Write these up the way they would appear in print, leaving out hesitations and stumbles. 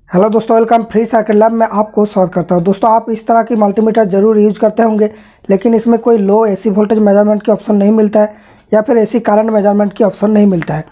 Hello दोस्तों, welcome free circuit lab में आपको स्वागत करता हूं। दोस्तों, आप इस तरह की मल्टीमीटर जरूर यूज करते होंगे, लेकिन इसमें कोई लो एसी वोल्टेज मेजरमेंट की ऑप्शन नहीं मिलता है या फिर एसी करंट मेजरमेंट की ऑप्शन नहीं मिलता है।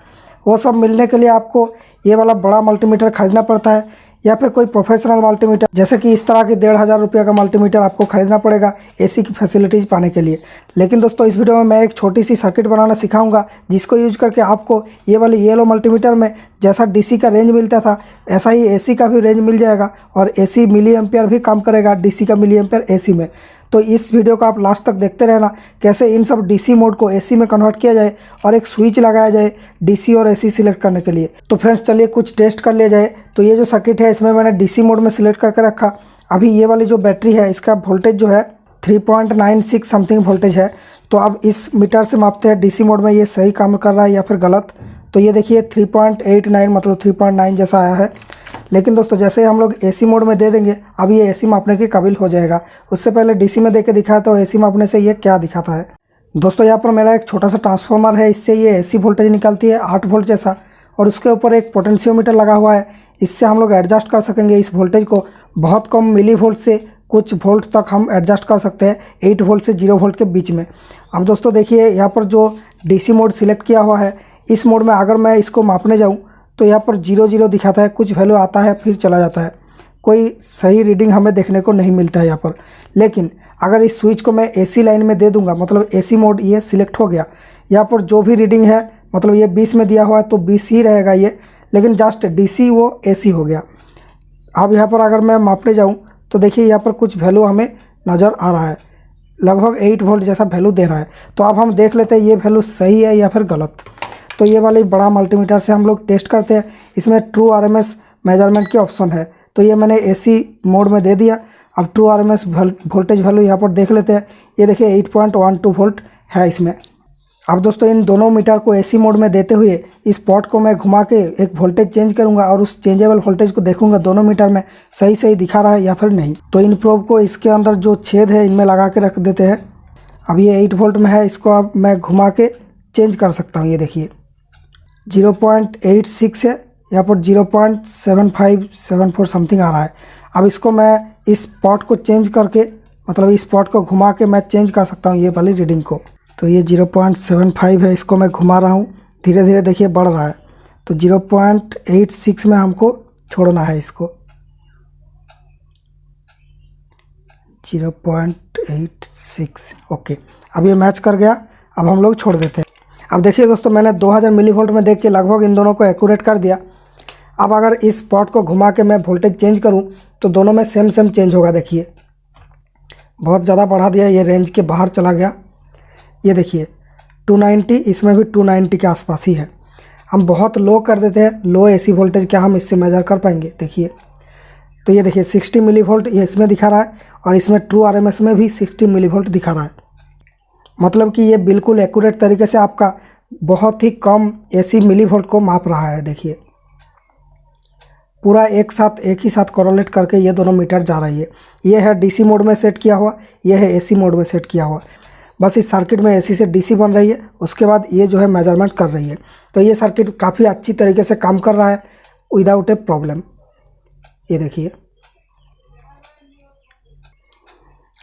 वो सब मिलने के लिए आपको ये वाला बड़ा मल्टीमीटर खरीदना पड़ता है या फिर कोई प्रोफेशनल मल्टीमीटर, जैसे कि इस तरह की 1500 रुपये का मल्टीमीटर आपको खरीदना पड़ेगा एसी की फैसिलिटीज़ पाने के लिए। लेकिन दोस्तों, इस वीडियो में मैं एक छोटी सी सर्किट बनाना सिखाऊंगा, जिसको यूज करके आपको ये वाली येलो मल्टीमीटर में जैसा डीसी का रेंज मिलता था ऐसा ही एसी का भी रेंज मिल जाएगा और एसी मिली एम्पियर भी काम करेगा डीसी का मिली एम्पियर एसी में। तो इस वीडियो को आप लास्ट तक देखते रहना, कैसे इन सब डीसी मोड को एसी में कन्वर्ट किया जाए और एक स्विच लगाया जाए डीसी और एसी सिलेक्ट करने के लिए। तो फ्रेंड्स, चलिए कुछ टेस्ट कर लिया जाए। तो ये जो सर्किट है इसमें मैंने डीसी मोड में सिलेक्ट करके रखा। अभी ये वाली जो बैटरी है इसका वोल्टेज जो है 3.96 समथिंग वोल्टेज है। तो अब इस मीटर से मापते हैं डीसी मोड में ये सही काम कर रहा है या फिर गलत। तो ये देखिए 3.89 मतलब 3.9 जैसा आया है। लेकिन दोस्तों, जैसे ही हम लोग एसी मोड में दे देंगे अब ये एसी मापने के काबिल हो जाएगा। उससे पहले डीसी में दे के दिखाया तो एसी मापने से ये क्या दिखाता है। दोस्तों, यहाँ पर मेरा एक छोटा सा ट्रांसफार्मर है, इससे ये एसी वोल्टेज निकलती है 8 वोल्ट जैसा, और उसके ऊपर एक पोटेंशियोमीटर लगा हुआ है। इससे हम लोग एडजस्ट कर सकेंगे इस वोल्टेज को। बहुत कम मिली वोल्ट से कुछ वोल्ट तक हम एडजस्ट कर सकते हैं 8 वोल्ट से 0 वोल्ट के बीच में। अब दोस्तों देखिए, यहाँ पर जो डीसी मोड सिलेक्ट किया हुआ है, इस मोड में अगर मैं इसको मापने जाऊँ तो यहाँ पर 0 दिखाता है, कुछ वैल्यू आता है फिर चला जाता है, कोई सही रीडिंग हमें देखने को नहीं मिलता है यहाँ पर। लेकिन अगर इस स्विच को मैं एसी लाइन में दे दूंगा, मतलब एसी मोड ये सिलेक्ट हो गया, यहाँ पर जो भी रीडिंग है मतलब ये 20 में दिया हुआ है तो 20 ही रहेगा ये, लेकिन जस्ट डीसी वो एसी हो गया। अब यहाँ पर अगर मैं मापने जाऊँ तो देखिए यहाँ पर कुछ वैल्यू हमें नज़र आ रहा है, लगभग 8 वोल्ट जैसा वैल्यू दे रहा है। तो अब हम देख लेते हैं ये वैल्यू सही है या फिर गलत। तो ये वाली बड़ा मल्टीमीटर से हम लोग टेस्ट करते हैं। इसमें ट्रू आरएमएस मेजरमेंट की ऑप्शन है, तो ये मैंने एसी मोड में दे दिया। अब ट्रू आरएमएस वोल्टेज वैल्यू यहाँ पर देख लेते हैं। ये देखिए 8.12 वोल्ट है इसमें। अब दोस्तों, इन दोनों मीटर को एसी मोड में देते हुए इस पॉट को मैं घुमा के एक वोल्टेज चेंज करूंगा और उस चेंजेबल वोल्टेज को देखूंगा दोनों मीटर में सही दिखा रहा है या फिर नहीं। तो इन प्रोब को इसके अंदर जो छेद है इनमें लगा के रख देते हैं। अब ये 8 वोल्ट में है, इसको अब मैं घुमा के चेंज कर सकता हूँ। ये देखिए 0.86 है, यहाँ पर 0.7574 समथिंग आ रहा है। अब इसको मैं इस पॉट को चेंज करके, मतलब इस पॉट को घुमा के मैं चेंज कर सकता हूँ ये वाली रीडिंग को। तो ये 0.75 है, इसको मैं घुमा रहा हूँ, धीरे धीरे देखिए बढ़ रहा है। तो 0.86 में हमको छोड़ना है इसको, 0.86। ओके, अब ये मैच कर गया। अब हम लोग छोड़ देते हैं। अब देखिए दोस्तों, मैंने 2000 मिली वोल्ट में देख के लगभग इन दोनों को एक्यूरेट कर दिया। अब अगर इस पॉट को घुमा के मैं वोल्टेज चेंज करूं तो दोनों में सेम चेंज होगा। देखिए बहुत ज़्यादा बढ़ा दिया, ये रेंज के बाहर चला गया। ये देखिए 290, इसमें भी 290 के आसपास ही है। हम बहुत लो कर देते हैं, लो एसी वोल्टेज क्या हम इससे मेजर कर पाएंगे। देखिए, तो ये देखिए 60 मिली वोल्ट ये इसमें दिखा रहा है और इसमें ट्रू आरएमएस में भी 60 मिली वोल्ट दिखा रहा है। मतलब कि ये बिल्कुल एक्यूरेट तरीके से आपका बहुत ही कम एसी मिली वोल्ट को माप रहा है। देखिए पूरा एक ही साथ कोरिलेट करके ये दोनों मीटर जा रही है। ये है डीसी मोड में सेट किया हुआ, ये है एसी मोड में सेट किया हुआ। बस इस सर्किट में एसी से डीसी बन रही है, उसके बाद ये जो है मेजरमेंट कर रही है। तो ये सर्किट काफ़ी अच्छी तरीके से काम कर रहा है विदाउट ए प्रॉब्लम। ये देखिए।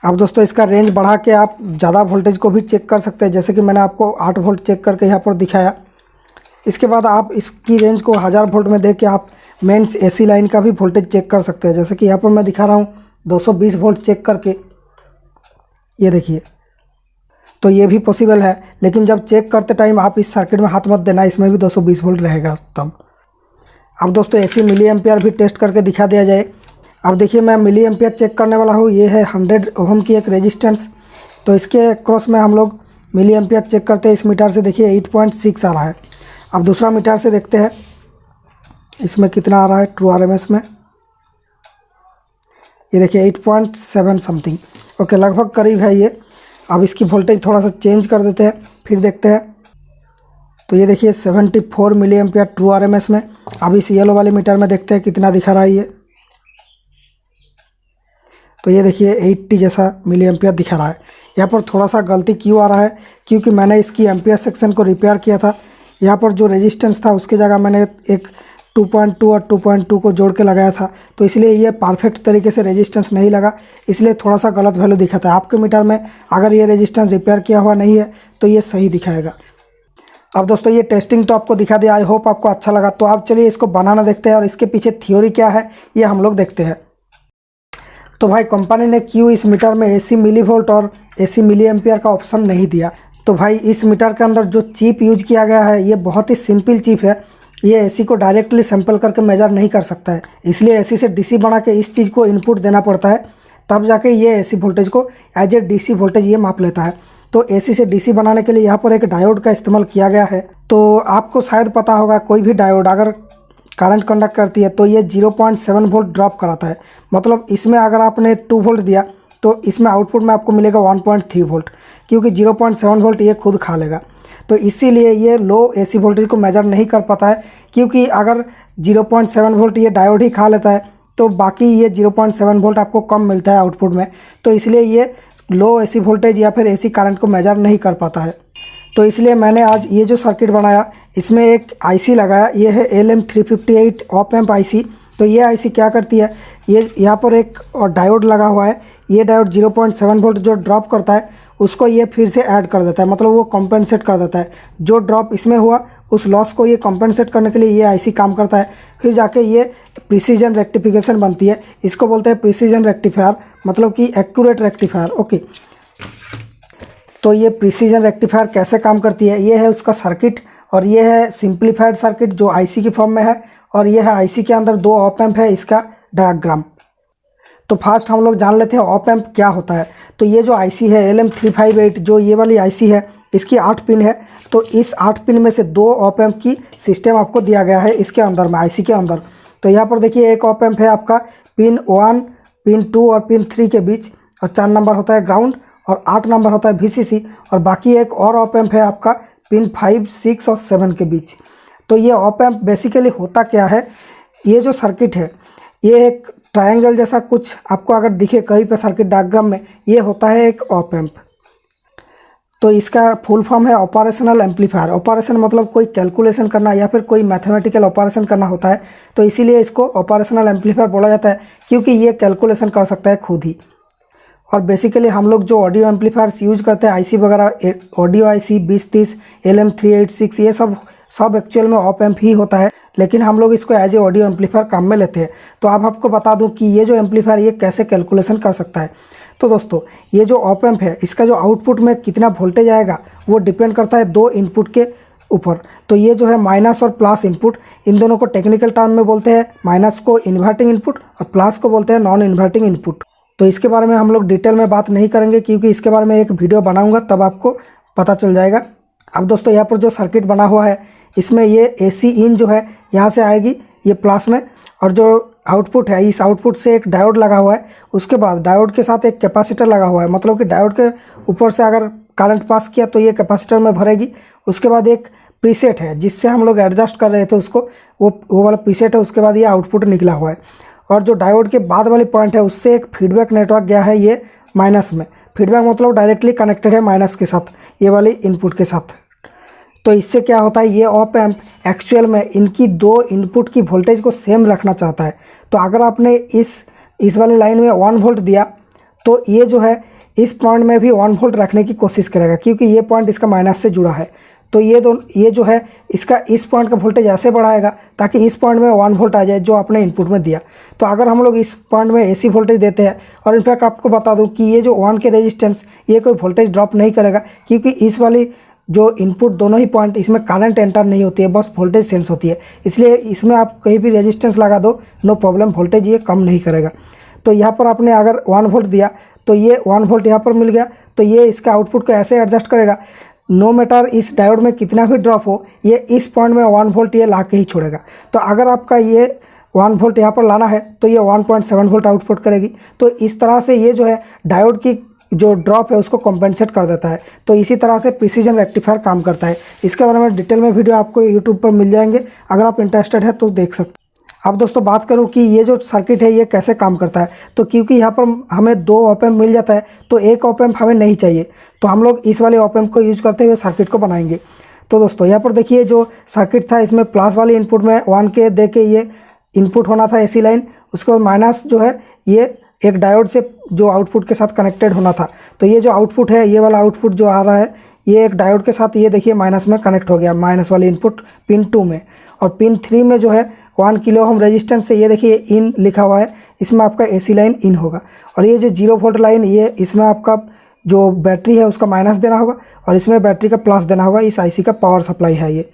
अब दोस्तों, इसका रेंज बढ़ा के आप ज़्यादा वोल्टेज को भी चेक कर सकते हैं, जैसे कि मैंने आपको 8 वोल्ट चेक करके यहाँ पर दिखाया। इसके बाद आप इसकी रेंज को 1000 वोल्ट में देख के आप मेंस एसी लाइन का भी वोल्टेज चेक कर सकते हैं, जैसे कि यहाँ पर मैं दिखा रहा हूँ 220 वोल्ट चेक करके। ये देखिए, तो ये भी पॉसिबल है, लेकिन जब चेक करते टाइम आप इस सर्किट में हाथ मत देना, इसमें भी 220 वोल्ट रहेगा तब। अब दोस्तों, एसी मिली एम्पियर भी टेस्ट करके दिखा दिया जाए। अब देखिए, मैं मिली एम्पियर चेक करने वाला हूँ। ये है 100 ओम की एक रेजिस्टेंस, तो इसके क्रॉस में हम लोग मिली एम्पियर चेक करते हैं। इस मीटर से देखिए 8.6 आ रहा है। अब दूसरा मीटर से देखते हैं इसमें कितना आ रहा है ट्रू आरएमएस में। ये देखिए 8.7 समथिंग। ओके, लगभग करीब है ये। अब इसकी वोल्टेज थोड़ा सा चेंज कर देते हैं, फिर देखते हैं। तो ये देखिए 74 मिली एम्पियर ट्रू आरएमएस में। अब इस येलो वाले मीटर में देखते हैं कितना दिखा रहा है ये। तो ये देखिए 80 जैसा मिली एम्पियर दिखा रहा है। यहाँ पर थोड़ा सा गलती क्यों आ रहा है, क्योंकि मैंने इसकी एम्पियर सेक्शन को रिपेयर किया था। यहाँ पर जो रेजिस्टेंस था उसकी जगह मैंने एक 2.2 और 2.2 को जोड़ के लगाया था, तो इसलिए ये परफेक्ट तरीके से रेजिस्टेंस नहीं लगा, इसलिए थोड़ा सा गलत वैल्यू दिखाता है। आपके मीटर में अगर ये रेजिस्टेंस रिपेयर किया हुआ नहीं है तो ये सही दिखाएगा। अब दोस्तों ये टेस्टिंग तो आपको दिखा दिया, आई होप आपको अच्छा लगा। तो आप चलिए इसको बनाना देखते हैं और इसके पीछे थ्योरी क्या है ये हम लोग देखते हैं। तो भाई कंपनी ने क्यों इस मीटर में AC मिली वोल्ट और AC मिली एम्पियर का ऑप्शन नहीं दिया। तो भाई इस मीटर के अंदर जो चिप यूज किया गया है ये बहुत ही सिंपल चिप है, ये AC को डायरेक्टली सैंपल करके मेजर नहीं कर सकता है, इसलिए AC से DC बना के इस चीज़ को इनपुट देना पड़ता है, तब जाके ये AC वोल्टेज को एज ए DC वोल्टेज ये माप लेता है। तो AC से DC बनाने के लिए यहाँ पर एक डायोड का इस्तेमाल किया गया है। तो आपको शायद पता होगा कोई भी डायोड अगर करंट कंडक्ट करती है तो ये 0.7 वोल्ट ड्रॉप कराता है, मतलब इसमें अगर आपने 2 वोल्ट दिया तो इसमें आउटपुट में आपको मिलेगा 1.3 वोल्ट, क्योंकि 0.7 वोल्ट ये खुद खा लेगा। तो इसीलिए ये लो AC वोल्टेज को मेजर नहीं कर पाता है, क्योंकि अगर 0.7 वोल्ट ये डायोड ही खा लेता है तो बाकी ये 0.7 वोल्ट आपको कम मिलता है आउटपुट में, तो इसलिए ये लो AC वोल्टेज या फिर AC करंट को मेजर नहीं कर पाता है। तो इसलिए मैंने आज ये जो सर्किट बनाया इसमें एक IC लगाया, ये है LM358 ऑप एम्प IC। तो ये IC क्या करती है, ये यहाँ पर एक और डायोड लगा हुआ है, ये डायोड 0.7 वोल्ट जो ड्रॉप करता है उसको ये फिर से ऐड कर देता है, मतलब वो कॉम्पेंसेट कर देता है। जो ड्रॉप इसमें हुआ उस लॉस को ये कॉम्पेंसेट करने के लिए ये IC काम करता है, फिर जाके ये प्रिसीजन रेक्टिफिकेशन बनती है, इसको बोलते हैं प्रिसीजन रेक्टिफायर, मतलब कि एक्यूरेट रेक्टिफायर। ओके, तो ये प्रिसीजन रेक्टिफायर कैसे काम करती है, ये है उसका सर्किट, और ये है सिंप्लीफाइड सर्किट जो IC की फॉर्म में है, और ये है IC के अंदर 2 ऑप एम्प है, इसका डायग्राम। तो फर्स्ट हम लोग जान लेते हैं ऑप एम्प क्या होता है। तो ये जो IC है LM358 जो ये वाली IC है इसकी 8 पिन है, तो इस 8 पिन में से 2 ऑप एम्प की सिस्टम आपको दिया गया है इसके अंदर में, IC के अंदर। तो यहाँ पर देखिए एक ऑप एम्प है आपका पिन 1, पिन 2 और पिन 3 के बीच, और 4 नंबर होता है ग्राउंड, और 8 नंबर होता है VCC, और बाकी एक और ऑप एम्प है आपका पिन 5, 6 और 7 के बीच। तो ये ऑप एम्प बेसिकली होता क्या है, ये जो सर्किट है ये एक ट्रायंगल जैसा कुछ आपको अगर दिखे कहीं पे सर्किट डायग्राम में, ये होता है एक ऑप एम्प। तो इसका फुल फॉर्म है ऑपरेशनल एम्पलीफायर। ऑपरेशन मतलब कोई कैलकुलेशन करना या फिर कोई मैथमेटिकल ऑपरेशन करना होता है, तो इसीलिए इसको ऑपरेशनल एम्पलीफायर बोला जाता है, क्योंकि ये कैलकुलेशन कर सकता है खुद ही। और बेसिकली हम लोग जो ऑडियो एम्पलीफायर्स यूज करते हैं IC वगैरह, ऑडियो IC 2030 LM386, ये सब एक्चुअल में ऑप एम्प ही होता है, लेकिन हम लोग इसको एज ए ऑडियो एम्पलीफायर काम में लेते हैं। तो अब आपको बता दूं कि ये जो एम्पलीफायर ये कैसे कैलकुलेशन कर सकता है। तो दोस्तों ये जो ऑप एम्प है इसका जो आउटपुट में कितना वोल्टेज आएगा वो डिपेंड करता है 2 इनपुट के ऊपर। तो ये जो है माइनस और प्लस इनपुट, इन दोनों को टेक्निकल टर्म में बोलते हैं, माइनस को इन्वर्टिंग इनपुट और प्लस को बोलते हैं नॉन इन्वर्टिंग इनपुट। तो इसके बारे में हम लोग डिटेल में बात नहीं करेंगे, क्योंकि इसके बारे में एक वीडियो बनाऊंगा तब आपको पता चल जाएगा। अब दोस्तों यहाँ पर जो सर्किट बना हुआ है इसमें ये AC इन जो है यहाँ से आएगी ये प्लस में, और जो आउटपुट है इस आउटपुट से एक डायोड लगा हुआ है, उसके बाद डायोड के साथ एक कैपेसिटर लगा हुआ है, मतलब कि डायोड के ऊपर से अगर करंट पास किया तो ये कैपेसिटर में भरेगी। उसके बाद एक प्रीसेट है जिससे हम लोग एडजस्ट कर रहे थे उसको, वो वाला प्रीसेट है, उसके बाद ये आउटपुट निकला हुआ है। और जो डायोड के बाद वाली पॉइंट है उससे एक फीडबैक नेटवर्क गया है ये माइनस में, फीडबैक मतलब डायरेक्टली कनेक्टेड है माइनस के साथ, ये वाली इनपुट के साथ। तो इससे क्या होता है, ये ऑप एम्प एक्चुअल में इनकी 2 इनपुट की वोल्टेज को सेम रखना चाहता है। तो अगर आपने इस वाली लाइन में 1 वोल्ट दिया तो ये जो है इस पॉइंट में भी 1 वोल्ट रखने की कोशिश करेगा, क्योंकि ये पॉइंट इसका माइनस से जुड़ा है। तो ये जो है इसका इस पॉइंट का वोल्टेज ऐसे बढ़ाएगा ताकि इस पॉइंट में 1 वोल्ट आ जाए जो आपने इनपुट में दिया। तो अगर हम लोग इस पॉइंट में AC वोल्टेज देते हैं, और इनफैक्ट आपको बता दूं कि ये जो 1 के रेजिस्टेंस ये कोई वोल्टेज ड्रॉप नहीं करेगा, क्योंकि इस वाली जो इनपुट दोनों ही पॉइंट इसमें करंट एंटर नहीं होती है, बस वोल्टेज सेंस होती है, इसलिए इसमें आप कहीं भी रेजिस्टेंस लगा दो नो प्रॉब्लम, वोल्टेज ये कम नहीं करेगा। तो यहाँ पर आपने अगर 1 वोल्ट दिया तो ये 1 वोल्ट यहाँ पर मिल गया, तो ये इसका आउटपुट को ऐसे एडजस्ट करेगा, नो मैटर इस डायोड में कितना भी ड्रॉप हो ये इस पॉइंट में 1 वोल्ट ये ला के ही छोड़ेगा। तो अगर आपका ये 1 वोल्ट यहाँ पर लाना है तो ये 1.7 वोल्ट आउटपुट करेगी। तो इस तरह से ये जो है डायोड की जो ड्रॉप है उसको कॉम्पेंसेट कर देता है। तो इसी तरह से प्रिसीजन रेक्टिफायर काम करता है। इसके बारे में डिटेल में वीडियो आपको यूट्यूब पर मिल जाएंगे, अगर आप इंटरेस्टेड है तो देख सकते हैं। अब दोस्तों बात करूं कि ये जो सर्किट है ये कैसे काम करता है, तो क्योंकि यहाँ पर हमें 2 ऑप एम्प मिल जाता है तो एक ऑप एम्प हमें नहीं चाहिए, तो हम लोग इस वाले ऑप एम्प को यूज करते हुए सर्किट को बनाएंगे। तो दोस्तों यहाँ पर देखिए जो सर्किट था इसमें प्लस वाली इनपुट में 1 के दे के ये इनपुट होना था एसी लाइन, उसके बाद माइनस जो है ये एक डायोड से जो आउटपुट के साथ कनेक्टेड होना था। तो ये जो आउटपुट है ये वाला आउटपुट जो आ रहा है ये एक डायोड के साथ ये देखिए माइनस में कनेक्ट हो गया, माइनस वाली इनपुट पिन 2 में। और पिन 3 में जो है 1 किलो ओम रेजिस्टेंस से ये देखिए इन लिखा हुआ है, इसमें आपका एसी लाइन इन होगा। और ये जो 0 वोल्ट लाइन ये इसमें आपका जो बैटरी है उसका माइनस देना होगा और इसमें बैटरी का प्लस देना होगा। इस आईसी का पावर सप्लाई है ये।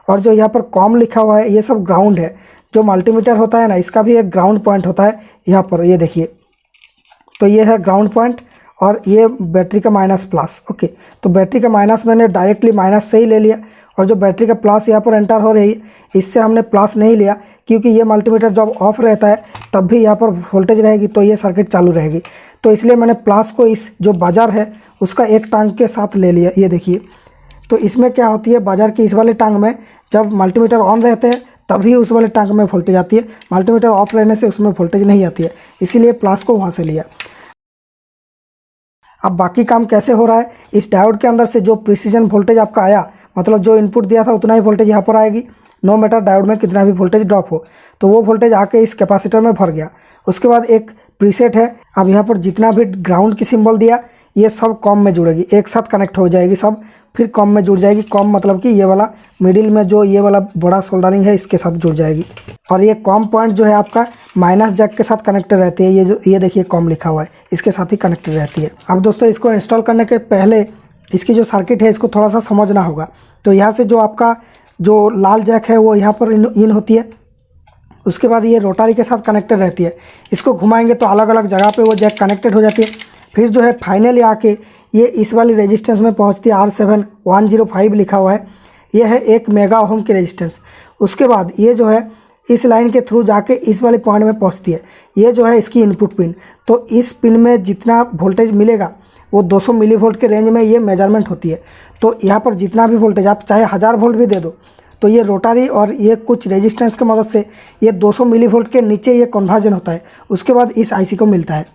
और जो यहाँ पर कॉम लिखा हुआ है ये सब ग्राउंड है। जो मल्टीमीटर होता है ना इसका भी एक ग्राउंड पॉइंट होता है यहाँ पर, ये देखिए। तो ये है ग्राउंड पॉइंट और ये बैटरी का माइनस प्लस। ओके, तो बैटरी का माइनस मैंने डायरेक्टली माइनस से ही ले लिया और जो बैटरी का प्लस यहाँ पर एंटर हो रही है इससे हमने प्लस नहीं लिया, क्योंकि ये मल्टीमीटर जब ऑफ रहता है तब भी यहाँ पर वोल्टेज रहेगी तो ये सर्किट चालू रहेगी। तो इसलिए मैंने प्लस को इस जो बाजार है उसका एक टांग के साथ ले लिया, ये देखिए। तो इसमें क्या होती है, बाजार की इस वाले टांग में जब मल्टीमीटर ऑन रहते हैं तभी उस वाले टांग में वोल्टेज आती है, मल्टीमीटर ऑफ रहने से उसमें वोल्टेज नहीं आती है, इसीलिए प्लस को वहाँ से लिया। अब बाकी काम कैसे हो रहा है, इस डायोड के अंदर से जो प्रिसीजन वोल्टेज आपका आया, मतलब जो इनपुट दिया था उतना ही वोल्टेज यहाँ पर आएगी, नो मैटर डायोड में कितना भी वोल्टेज ड्रॉप हो। तो वो वोल्टेज आके इस कैपेसिटर में भर गया। उसके बाद एक प्रीसेट है, अब यहाँ पर जितना भी ग्राउंड की सिंबल दिया ये सब कॉम में जुड़ेगी, एक साथ कनेक्ट हो जाएगी सब, फिर कॉम में जुड़ जाएगी। कॉम मतलब कि ये वाला मिडिल में जो ये वाला बड़ा सोल्डरिंग है इसके साथ जुड़ जाएगी। और ये कॉम पॉइंट जो है आपका माइनस जैक के साथ कनेक्टेड रहती है, ये देखिए कॉम लिखा हुआ है, इसके साथ ही कनेक्टेड रहती है। अब दोस्तों इसको इंस्टॉल करने के पहले इसकी जो सर्किट है इसको थोड़ा सा समझना होगा। तो यहाँ से जो आपका जो लाल जैक है वो यहाँ पर इन होती है, उसके बाद ये रोटरी के साथ कनेक्टेड रहती है। इसको घुमाएंगे तो अलग अलग जगह पे वो जैक कनेक्टेड हो जाती है। फिर जो है फाइनली आके ये इस वाली रेजिस्टेंस में पहुंचती है, R7105 लिखा हुआ है, ये है 1 मेगा ओम की रेजिस्टेंस। उसके बाद ये जो है इस लाइन के थ्रू जाके इस वाले पॉइंट में पहुंचती है, ये जो है इसकी इनपुट पिन। तो इस पिन में जितना वोल्टेज मिलेगा वो 200 मिली वोल्ट के रेंज में ये मेजरमेंट होती है। तो यहाँ पर जितना भी वोल्टेज आप चाहे 1000 वोल्ट भी दे दो, तो ये रोटरी और ये कुछ रेजिस्टेंस की मदद से ये 200 मिली वोल्ट के नीचे ये कन्वर्जन होता है, उसके बाद इस आईसी को मिलता है।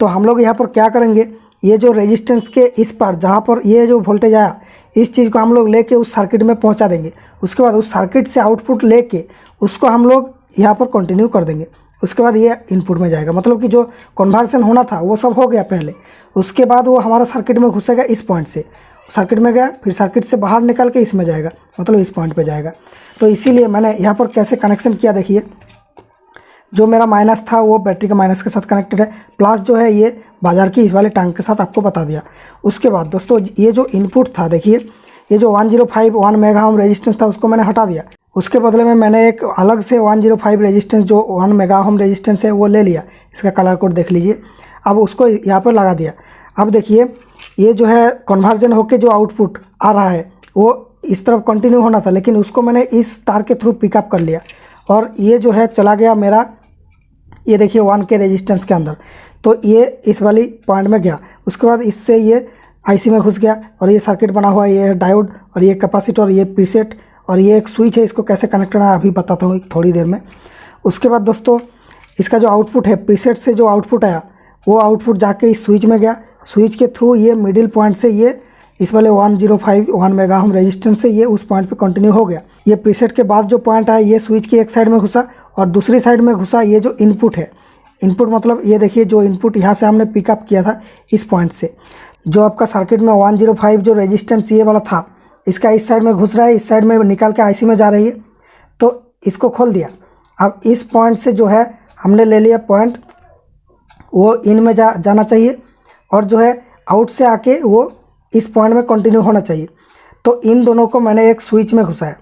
तो हम लोग यहाँ पर क्या करेंगे, ये जो रेजिस्टेंस के इस पर जहाँ पर ये जो वोल्टेज आया इस चीज़ को हम लोग लेके उस सर्किट में पहुँचा देंगे। उसके बाद उस सर्किट से आउटपुट लेके उसको हम लोग यहाँ पर कंटिन्यू कर देंगे। उसके बाद ये इनपुट में जाएगा, मतलब कि जो कन्वर्सन होना था वो सब हो गया पहले। उसके बाद वो हमारा सर्किट में घुसेगा, इस पॉइंट से सर्किट में गया, फिर सर्किट से बाहर निकल के इसमें जाएगा, मतलब इस पॉइंट पे जाएगा। तो इसीलिए मैंने यहाँ पर कैसे कनेक्शन किया देखिए, जो मेरा माइनस था वो बैटरी का माइनस के साथ कनेक्टेड है, प्लस जो है ये बाजार की इस वाले टैंक के साथ आपको बता दिया। उसके बाद दोस्तों ये जो इनपुट था देखिए, ये जो 1 मेगा ओम रेजिस्टेंस था उसको मैंने हटा दिया। उसके बदले में मैंने एक अलग से 105 रेजिस्टेंस जो 1 मेगा ओम रेजिस्टेंस है वो ले लिया। इसका कलर कोड देख लीजिए। अब उसको यहाँ पर लगा दिया। अब देखिए ये जो है कन्वर्जन होके जो आउटपुट आ रहा है वो इस तरफ कंटिन्यू होना था, लेकिन उसको मैंने इस तार के थ्रू पिकअप कर लिया और ये जो है चला गया मेरा, ये देखिए 1 के रेजिस्टेंस के अंदर। तो ये इस वाली पॉइंट में गया। उसके बाद इससे ये आईसी में घुस गया और ये सर्किट बना हुआ है, ये डायोड और ये कैपेसिटर, ये प्रीसेट और ये एक स्विच है। इसको कैसे कनेक्ट करना है अभी बताता हूँ थोड़ी देर में। उसके बाद दोस्तों इसका जो आउटपुट है, प्रीसेट से जो आउटपुट आया वो आउटपुट जाके इस स्विच में गया। स्विच के थ्रू ये मिडिल पॉइंट से ये इस वाले 1 मेगा ओम रेजिस्टेंस से ये उस पॉइंट पे कंटिन्यू हो गया। ये प्रीसेट के बाद जो पॉइंट आया ये स्विच की एक साइड में घुसा और दूसरी साइड में घुसा ये जो इनपुट है। इनपुट मतलब ये देखिए जो इनपुट यहाँ से हमने पिकअप किया था इस पॉइंट से, जो आपका सर्किट में 105 जो रेजिस्टेंस ये वाला था इसका इस साइड में घुस रहा है, इस साइड में निकाल के आईसी में जा रही है। तो इसको खोल दिया। अब इस पॉइंट से जो है हमने ले लिया पॉइंट, वो इन में जाना चाहिए और जो है आउट से आके वो इस पॉइंट में कंटिन्यू होना चाहिए। तो इन दोनों को मैंने एक स्विच में घुसाया,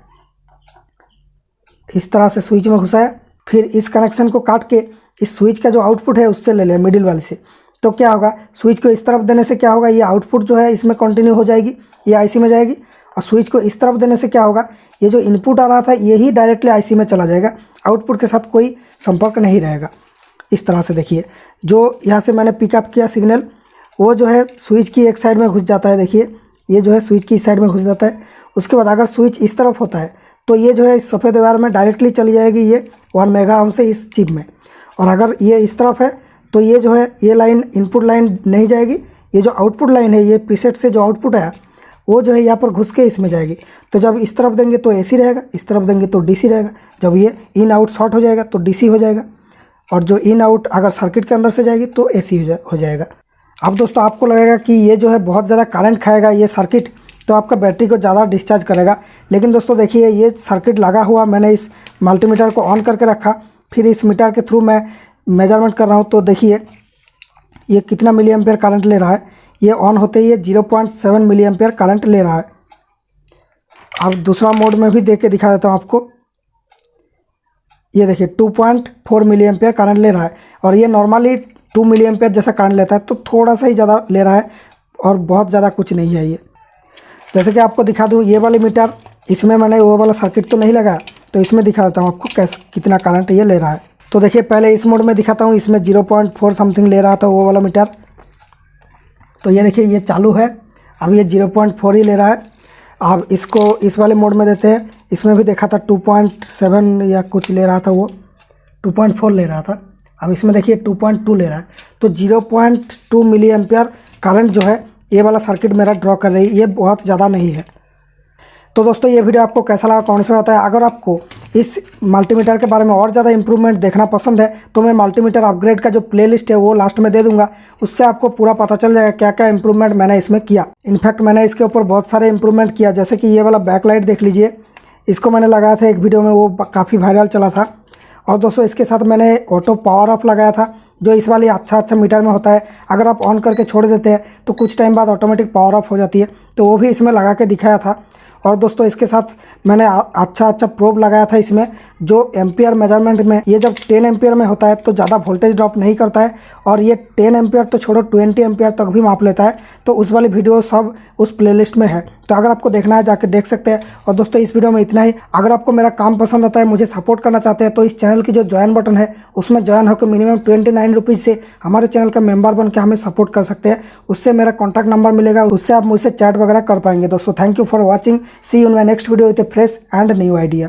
इस तरह से स्विच में घुसाया। फिर इस कनेक्शन को काट के इस स्विच का जो आउटपुट है उससे ले लिया मिडिल वाले से। तो क्या होगा, स्विच को इस तरफ देने से क्या होगा, ये आउटपुट जो है इसमें कंटिन्यू हो जाएगी, ये आईसी में जाएगी। और स्विच को इस तरफ देने से क्या होगा, ये जो इनपुट आ रहा था यही डायरेक्टली आईसी में चला जाएगा, आउटपुट के साथ कोई संपर्क नहीं रहेगा। इस तरह से देखिए जो यहाँ से मैंने पिकअप किया सिग्नल वो जो है स्विच की एक साइड में घुस जाता है। देखिए ये जो है स्विच की इस साइड में घुस जाता है। उसके बाद अगर स्विच इस तरफ होता है तो ये जो है इस सफ़ेद वायर में डायरेक्टली चली जाएगी ये 1 मेगा ओम से इस चिप में। और अगर ये इस तरफ है तो ये जो है ये लाइन इनपुट लाइन नहीं जाएगी, ये जो आउटपुट लाइन है ये प्रीसेट से जो आउटपुट आया वो जो है यहाँ पर घुस के इसमें जाएगी। तो जब इस तरफ देंगे तो AC रहेगा, इस तरफ देंगे तो DC रहेगा। जब ये इन आउट शॉर्ट हो जाएगा तो DC हो जाएगा, और जो इन आउट अगर सर्किट के अंदर से जाएगी तो AC हो जाएगा। अब दोस्तों आपको लगेगा कि ये जो है बहुत ज़्यादा करंट खाएगा ये सर्किट, तो आपका बैटरी को ज़्यादा डिस्चार्ज करेगा। लेकिन दोस्तों देखिए ये सर्किट लगा हुआ, मैंने इस मल्टीमीटर को ऑन करके रखा, फिर इस मीटर के थ्रू मैं मेजरमेंट कर रहा हूँ। तो देखिए ये कितना मिली एम्पेयर करंट ले रहा है। ये ऑन होते ही ये 0.7 मिली एम्पेयर करंट ले रहा है। अब दूसरा मोड में भी देख के दिखा देता हूँ आपको। ये देखिए 2.4 मिली एम्पेयर करंट ले रहा है, और ये नॉर्मली 2 मिली एम्पेयर जैसा करंट लेता है, तो थोड़ा सा ही ज़्यादा ले रहा है और बहुत ज़्यादा कुछ नहीं है ये। जैसे कि आपको दिखा दूँ ये वाले मीटर, इसमें मैंने वो वाला सर्किट तो नहीं लगाया, तो इसमें दिखा देता हूँ आपको कैसे कितना करंट ये ले रहा है। तो देखिए पहले इस मोड में दिखाता हूँ, इसमें 0.4 समथिंग ले रहा था वो वाला मीटर। तो ये देखिए ये चालू है, अब ये 0.4 ही ले रहा है। अब इसको इस वाले मोड में देते हैं, इसमें भी देखा था 2.7 या कुछ ले रहा था, वो 2.4 ले रहा था। अब इसमें देखिए 2.2 ले रहा है। तो 0.2 मिली एम्पेयर करंट जो है ये वाला सर्किट मेरा ड्रॉ कर रही है, ये बहुत ज़्यादा नहीं है। तो दोस्तों ये वीडियो आपको कैसा लगा कमेंट्स में बताएं। अगर आपको इस मल्टीमीटर के बारे में और ज़्यादा इंप्रूवमेंट देखना पसंद है तो मैं मल्टीमीटर अपग्रेड का जो प्लेलिस्ट है वो लास्ट में दे दूंगा, उससे आपको पूरा पता चल जाएगा क्या क्या इंप्रूवमेंट मैंने इसमें किया। इनफैक्ट मैंने इसके ऊपर बहुत सारे इंप्रूवमेंट किया, जैसे कि ये वाला बैकलाइट देख लीजिए, इसको मैंने लगाया था एक वीडियो में, वो काफ़ी वायरल चला था। और दोस्तों इसके साथ मैंने ऑटो पावर ऑफ लगाया था, जो इस वाली अच्छा मीटर में होता है। अगर आप ऑन करके छोड़ देते हैं तो कुछ टाइम बाद ऑटोमेटिक पावर ऑफ हो जाती है, तो वो भी इसमें लगा के दिखाया था। और दोस्तों इसके साथ मैंने अच्छा प्रोब लगाया था इसमें, जो एम्पियर मेजरमेंट में ये जब 10 एम्पियर में होता है तो ज़्यादा वोल्टेज ड्रॉप नहीं करता है, और ये 10 एम्पियर तो छोड़ो 20 एम्पियर तक भी माप लेता है। तो उस वाली वीडियो सब उस प्लेलिस्ट में है, तो अगर आपको देखना है जाकर देख सकते हैं। और दोस्तों इस वीडियो में इतना ही। अगर आपको मेरा काम पसंद आता है, मुझे सपोर्ट करना चाहते हैं, तो इस चैनल की जो ज्वाइन बटन है उसमें ज्वाइन होकर मिनिमम 29 रुपीज़ से हमारे चैनल का मेंबर बन के हमें सपोर्ट कर सकते हैं। उससे मेरा कॉन्टैक्ट नंबर मिलेगा, उससे आप मुझसे चैट वगैरह कर पाएंगे। दोस्तों thank you for watching, see you in my next video with a fresh and new idea.